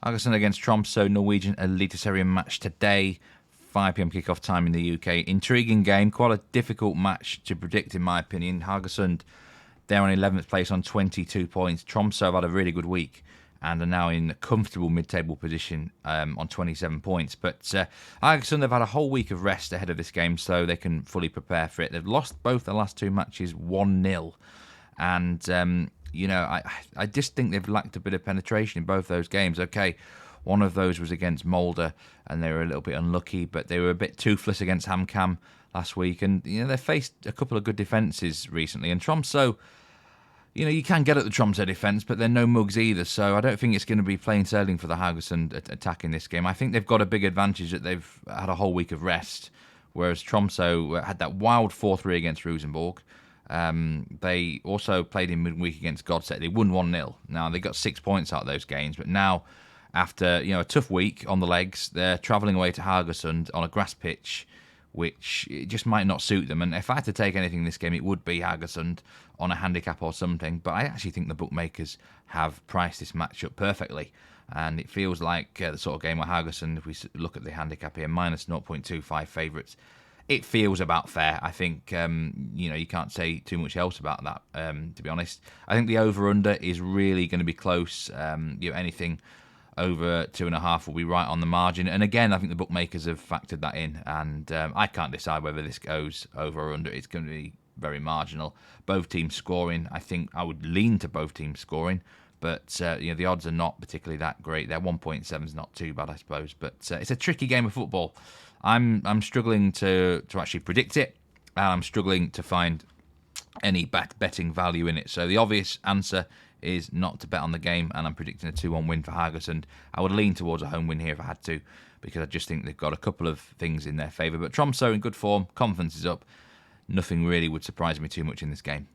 Haugesund against Tromsø, Norwegian Eliteserien match today. 5 p.m. kickoff time in the UK. Intriguing game, quite a difficult match to predict in my opinion. Haugesund, they're on 11th place on 22 points. Tromsø have had a really good week and are now in a comfortable mid-table position on 27 points. But Haugesund have had a whole week of rest ahead of this game, so they can fully prepare for it. They've lost both the last two matches 1-0. And, I just think they've lacked a bit of penetration in both those games. Okay, one of those was against Molde, and they were a little bit unlucky, but they were a bit toothless against HamKam last week. And, they've faced a couple of good defences recently. And Tromsø, you can get at the Tromsø defence, but they're no mugs either. So I don't think it's going to be plain sailing for the Haugesund attack in this game. I think they've got a big advantage that they've had a whole week of rest, whereas Tromsø had that wild 4-3 against Rosenborg. They also played in midweek against Godset. They won 1-0. Now, they got 6 points out of those games, but now, after a tough week on the legs, they're travelling away to Haugesund on a grass pitch, which just might not suit them. And if I had to take anything in this game, it would be Haugesund on a handicap or something. But I actually think the bookmakers have priced this matchup perfectly. And it feels like the sort of game where Haugesund, if we look at the handicap here, minus 0.25 favourites, it feels about fair. I think, you can't say too much else about that, to be honest. I think the over-under is really going to be close. Anything over 2.5 will be right on the margin. And again, I think the bookmakers have factored that in. And I can't decide whether this goes over or under. It's going to be very marginal. Both teams scoring. I think I would lean to both teams scoring. But, the odds are not particularly that great. Their 1.7 is not too bad, I suppose. But it's a tricky game of football. I'm struggling to actually predict it. And I'm struggling to find any betting value in it. So the obvious answer is not to bet on the game, and I'm predicting a 2-1 win for Haugesund. I would lean towards a home win here if I had to, because I just think they've got a couple of things in their favour. But Tromsø in good form, confidence is up. Nothing really would surprise me too much in this game.